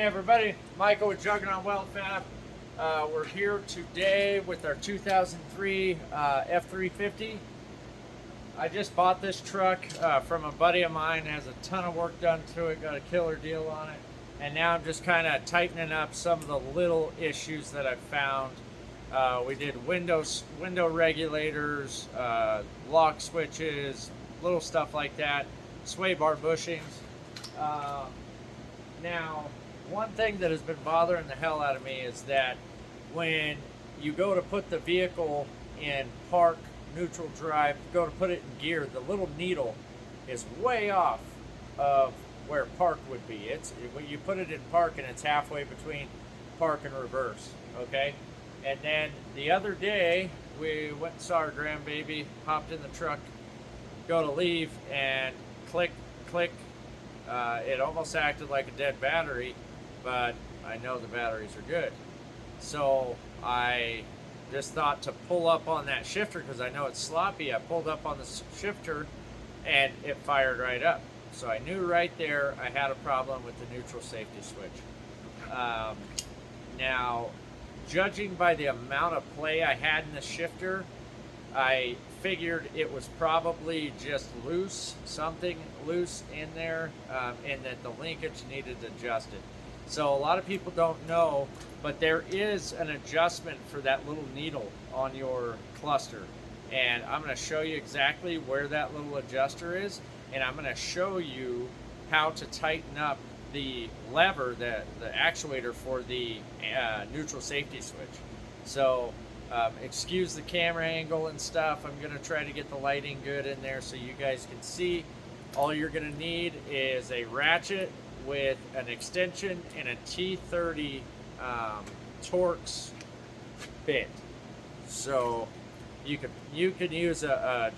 Hey everybody, Michael with Juggernaut Weld Fab. We're here today with our 2003 F350. I just bought this truck from a buddy of mine. Has a ton of work done to it, got a killer deal on it, and now I'm just kind of tightening up some of the little issues that I've found. We did window regulators, lock switches, little stuff like that, sway bar bushings. Now, one thing that has been bothering the hell out of me is that when you go to put the vehicle in park, neutral drive, go to put it in gear, the little needle is way off of where park would be. It's when you put it in park and it's halfway between park and reverse, okay? And then the other day, we went and saw our grandbaby, hopped in the truck, go to leave, and click, click. It almost acted like a dead battery, but I know the batteries are good. So I just thought to pull up on that shifter because I know it's sloppy. I pulled up on the shifter and it fired right up. So I knew right there I had a problem with the neutral safety switch. Now, judging by the amount of play I had in the shifter, I figured it was probably just loose, something loose in there, and that the linkage needed adjusted. So a lot of people don't know, but there is an adjustment for that little needle on your cluster. And I'm going to show you exactly where that little adjuster is, and I'm going to show you how to tighten up the lever, the actuator for the neutral safety switch. So excuse the camera angle and stuff. I'm going to try to get the lighting good in there so you guys can see. All you're going to need is a ratchet with an extension and a T30 Torx bit. So you can use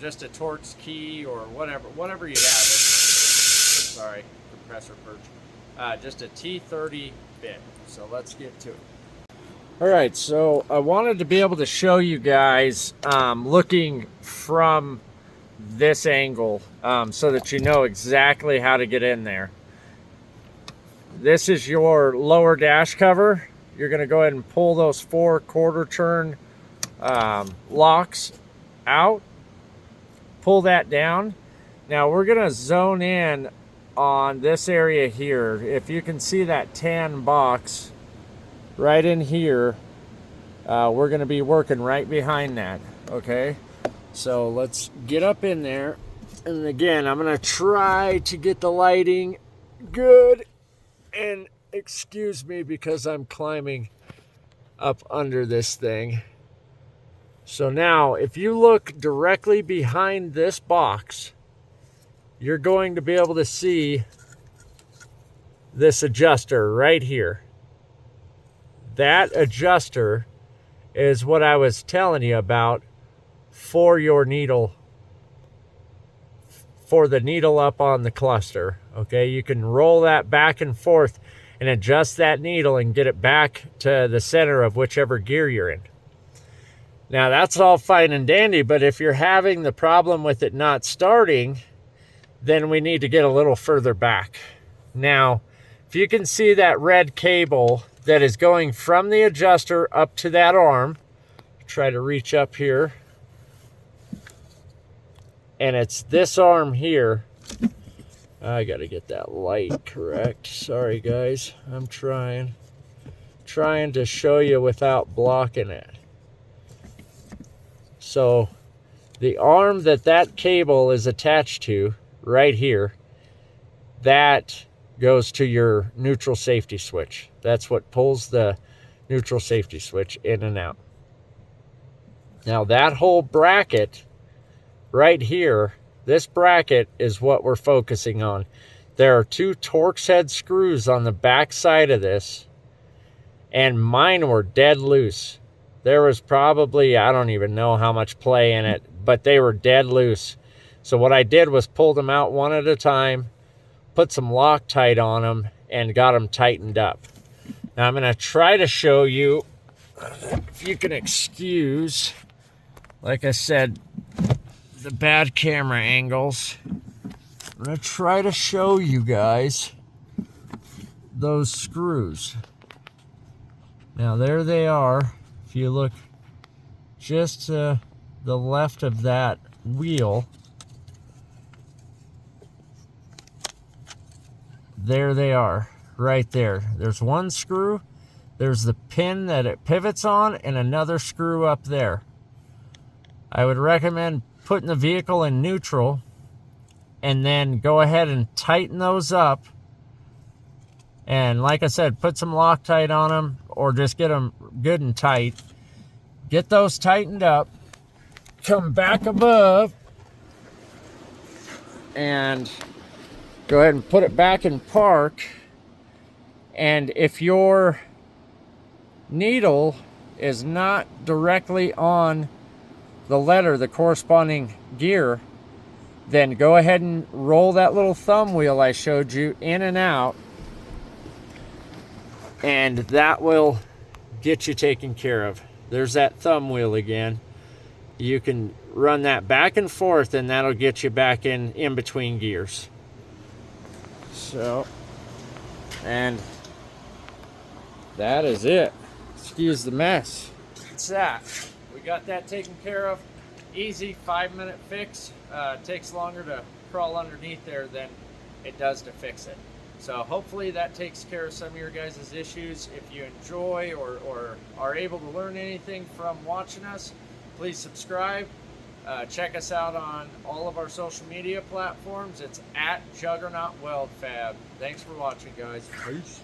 just a Torx key or whatever you have. Sorry, compressor perch. Just a T30 bit. So let's get to it. All right, so I wanted to be able to show you guys looking from this angle so that you know exactly how to get in there. This is your lower dash cover. You're going to go ahead and pull those 4 quarter turn locks out. Pull that down. Now we're going to zone in on this area here. If you can see that tan box right in here, we're going to be working right behind that. Okay, so let's get up in there, and again I'm going to try to get the lighting good, and excuse me because I'm climbing up under this thing. So now if you look directly behind this box, you're going to be able to see this adjuster right here. That adjuster is what I was telling you about for your needle, for the needle up on the cluster. Okay, you can roll that back and forth and adjust that needle and get it back to the center of whichever gear you're in. Now that's all fine and dandy, but if you're having the problem with it not starting, then we need to get a little further back. Now, if you can see that red cable that is going from the adjuster up to that arm, try to reach up here, and it's this arm here. I gotta get that light correct. Sorry guys, I'm trying to show you without blocking it. So the arm that cable is attached to right here, that goes to your neutral safety switch. That's what pulls the neutral safety switch in and out. Now that whole bracket right here, this bracket is what we're focusing on. There are 2 Torx head screws on the back side of this, and mine were dead loose. There was probably, I don't even know how much play in it, but they were dead loose. So what I did was pull them out one at a time, put some Loctite on them, and got them tightened up. Now I'm going to try to show you, if you can excuse, like I said, the bad camera angles. I'm going to try to show you guys those screws. Now there they are. If you look just to the left of that wheel, there they are, right there. There's one screw, there's the pin that it pivots on, and another screw up there. I would recommend putting the vehicle in neutral and then go ahead and tighten those up. And like I said, put some Loctite on them or just get them good and tight. Get those tightened up. Come back above and go ahead and put it back in park. And if your needle is not directly on the letter, the corresponding gear, then go ahead and roll that little thumb wheel I showed you in and out, and that will get you taken care of. There's that thumb wheel again. You can run that back and forth, and that'll get you back in between gears. So, and that is it. Excuse the mess. It's that. We got that taken care of. Easy 5-minute fix. Takes longer to crawl underneath there than it does to fix it. So hopefully that takes care of some of your guys' issues. If you enjoy or are able to learn anything from watching us, please subscribe. Check us out on all of our social media platforms. It's at Juggernaut Weld Fab. Thanks for watching, guys. Peace.